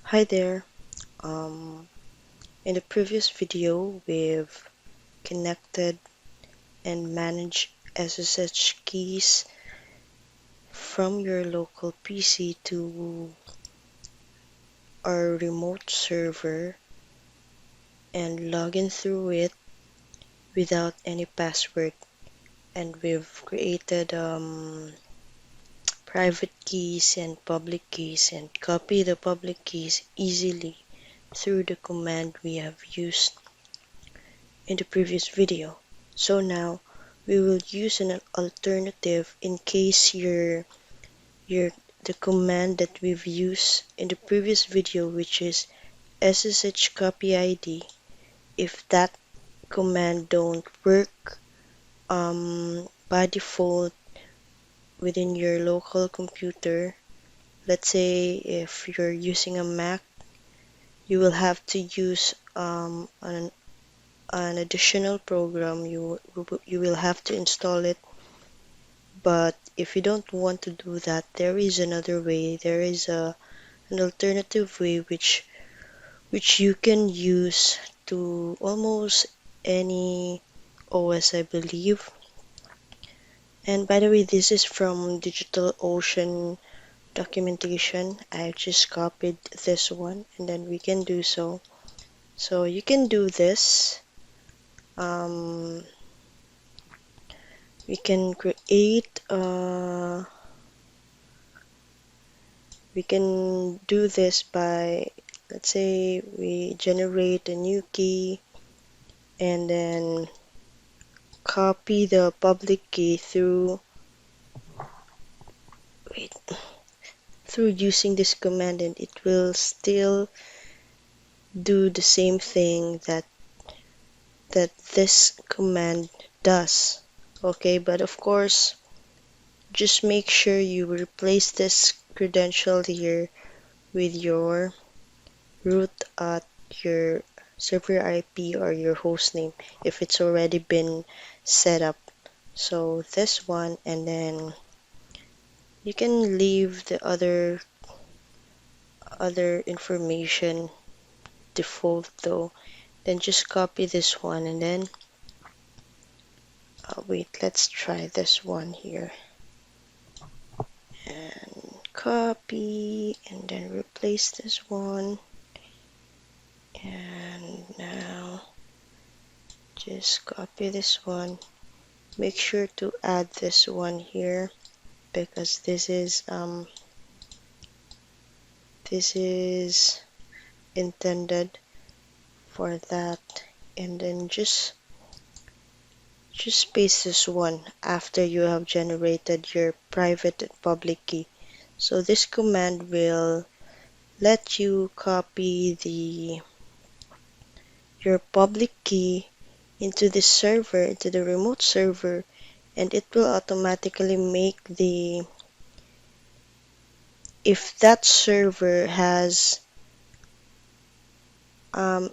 Hi there. Um, in the previous video, we've connected and managed SSH keys from your local PC to our remote server and log in through it without any password. And we've created private keys and public keys and copy the public keys easily through the command we have used in the previous video. So now we will use an alternative in case the command that we've used in the previous video, which is SSH copy ID. If that command don't work by default within your local computer, let's say if you're using a Mac, you will have to use an additional program. You will have to install it. But if you don't want to do that, there is another way. There is an alternative way which you can use to almost any OS, I believe. And by the way, this is from DigitalOcean documentation. I just copied this one, and then we can do so. So you can do this. Um, we can create we can do this by, let's say, we generate a new key and then copy the public key wait, through using this command, and it will still do the same thing that this command does. Okay, but of course, just make sure you replace this credential here with your root at your server IP or your host name if it's already been set up. So this one, and then you can leave the other information default though. Then just copy this one, and then wait, let's try this one here and copy, and then replace this one. And now just copy this one. Make sure to add this one here because this is intended for that. And then just paste this one after you have generated your private and public key. So this command will let you copy your public key into the server, into the remote server, and it will automatically make if that server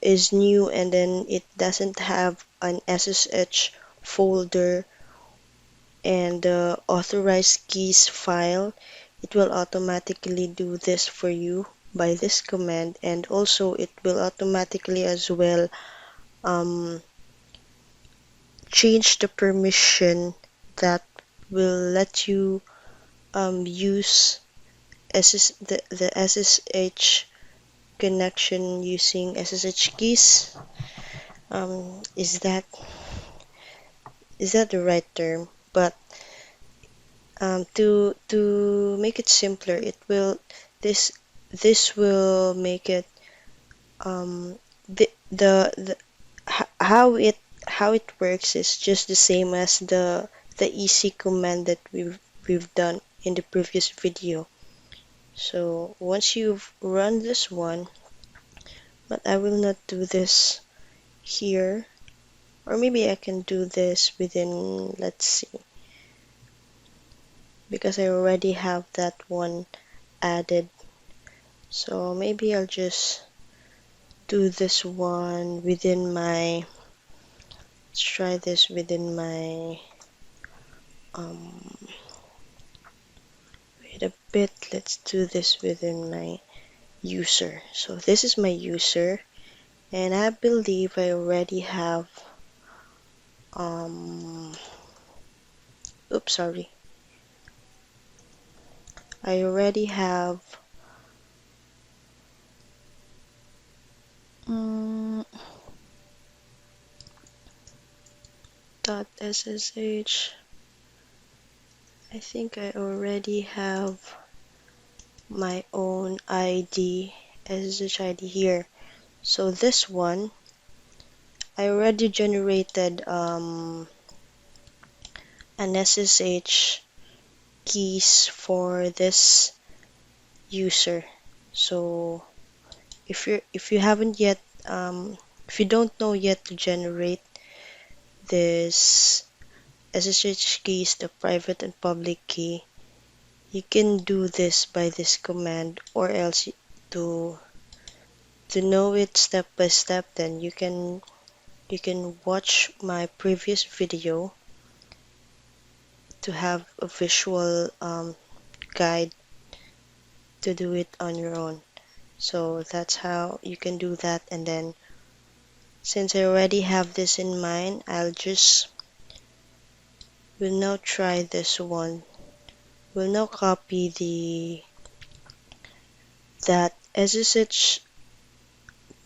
is new and then it doesn't have an SSH folder and the authorized keys file, it will automatically do this for you by this command, and also it will automatically as well change the permission that will let you use the SSH connection using SSH keys. Is that the right term? But to make it simpler, it will this will make it the how it works is just the same as the easy command that we've done in the previous video. So once you've run this one, but I will not do this here, or maybe I can do this within, let's see, because I already have that one added. So maybe I'll just do this one within my, let's try this within my, wait a bit, let's do this within my user. So this is my user, and I believe I already have oops, sorry. I already have .ssh. I think I already have my own ID, SSH ID here. So this one, I already generated an SSH keys for this user. So if you haven't yet if you don't know yet to generate this SSH keys, the private and public key, you can do this by this command, or else to know it step by step, then you can watch my previous video to have a visual guide to do it on your own. So that's how you can do that. And then since I already have this in mind, will now try this one. We'll now copy that SSH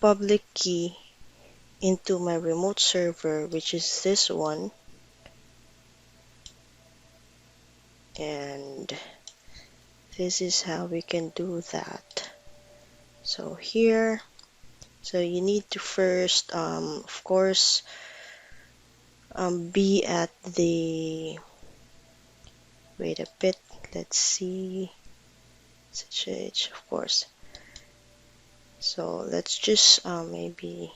public key into my remote server, which is this one, and this is how we can do that. So here, so you need to first of course be at the, wait a bit, let's see, SSH, of course. So let's just maybe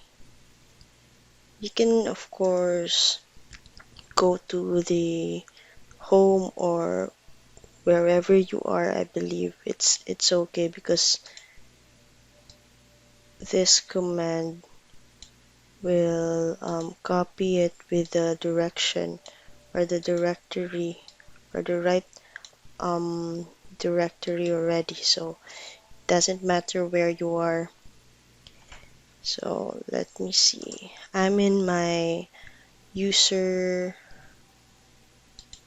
you can of course go to the home or wherever you are. I believe it's okay, because this command will copy it with the direction or the directory or the right directory already, so it doesn't matter where you are. So let me see, I'm in my user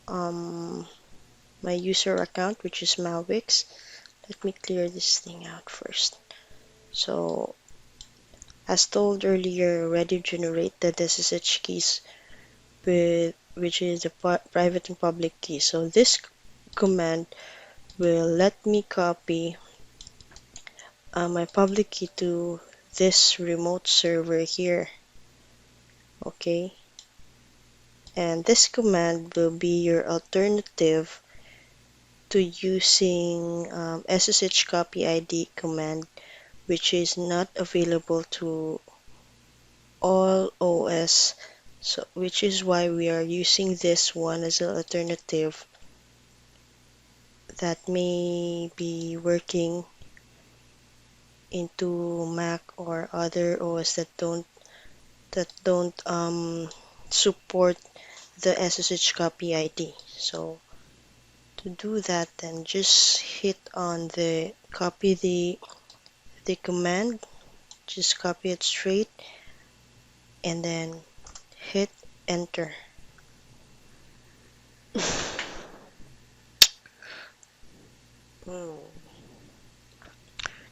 my user account, which is Malwix. Let me clear this thing out first. So as told earlier, already generated SSH keys which is the private and public key. So this command will let me copy my public key to this remote server here. Okay, and this command will be your alternative to using SSH copy ID command, which is not available to all OS. So which is why we are using this one as an alternative that may be working into Mac or other OS that don't support the SSH copy ID. So to do that, then just hit on the copy the command, just copy it straight and then hit enter.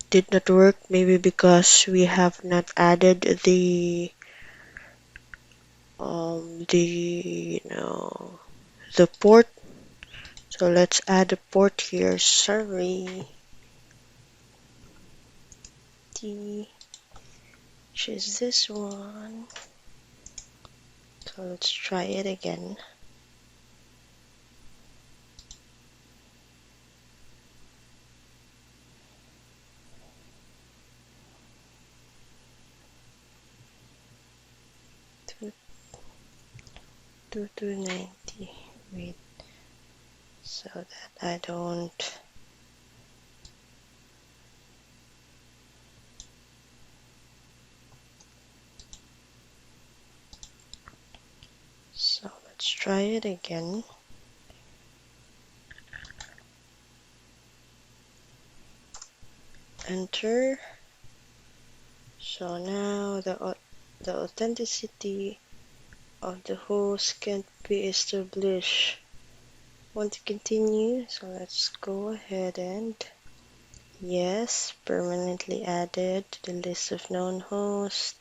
Did not work, maybe because we have not added the port. So let's add a port here. Sorry, which is this one. So let's try it again. Two 2290. Wait, so that I don't. So let's try it again. enter. So now the authenticity of the host can't be established. Want to continue? So let's go ahead and yes, permanently added to the list of known hosts.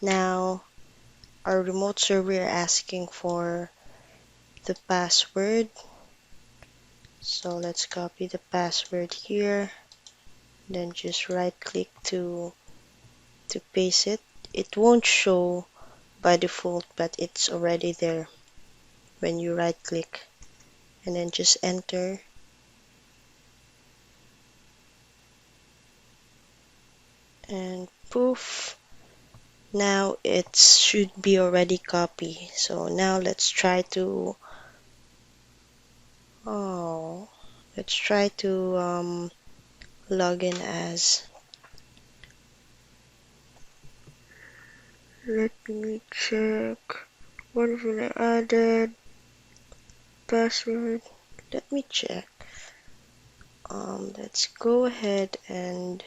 Now our remote server asking for the password. So let's copy the password here. Then just right click to paste it. It won't show by default, but it's already there when you right click, and then just enter. And poof, now it should be already copied. So now let's try to log in as, let me check what will I added password. Let me check. Let's go ahead and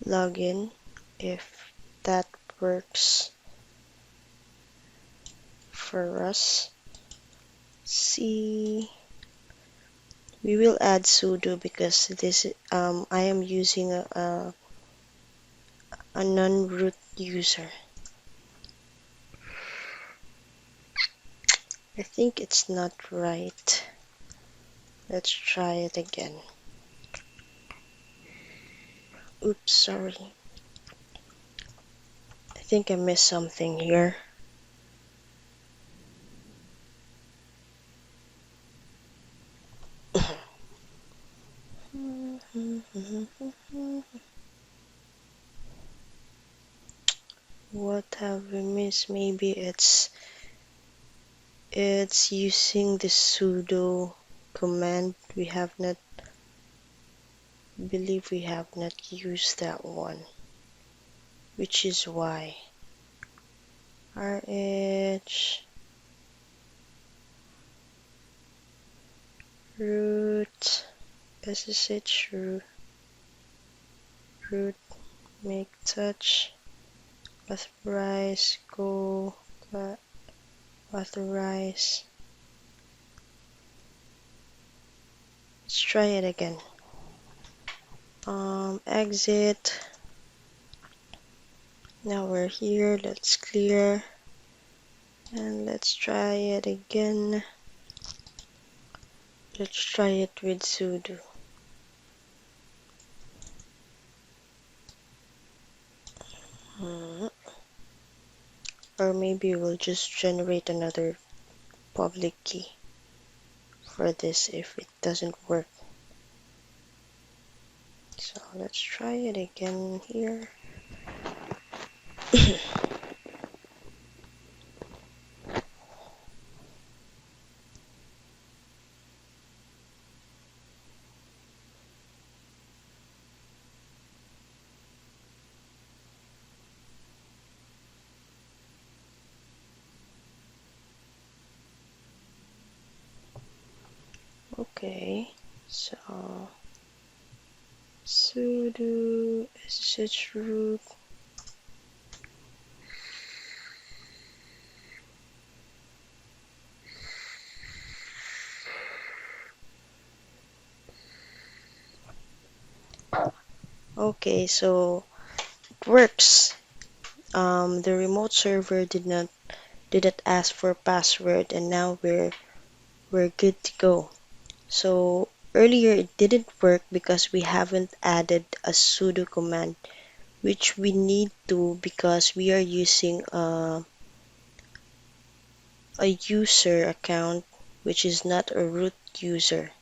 log in if that works for us. See, we will add sudo because this I am using a non-root user. I think it's not right. Let's try it again. Oops, sorry. I think I missed something here. What have we missed? Maybe it's using the sudo command. We have not used that one, which is why RH root SSH root make touch authorize go authorize. Let's try it again. Exit. Now we're here. Let's clear and let's try it again. Let's try it with sudo. Or maybe we'll just generate another public key for this if it doesn't work. So let's try it again here. Okay, so sudo SSH root okay, so it works. The remote server didn't ask for password, and now we're good to go. So earlier it didn't work because we haven't added a sudo command, which we need to because we are using a user account which is not a root user.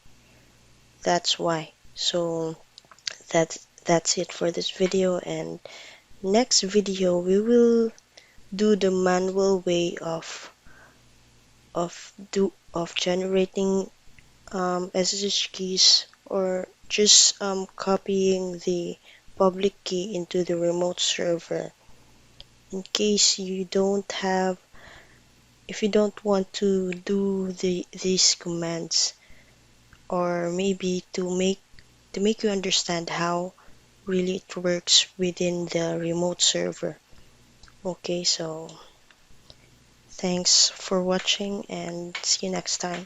That's why. So that's it for this video, and next video we will do the manual way of generating SSH keys, or just copying the public key into the remote server in case you don't have if you don't want to do these commands, or maybe to make you understand how really it works within the remote server. Okay, so thanks for watching and see you next time.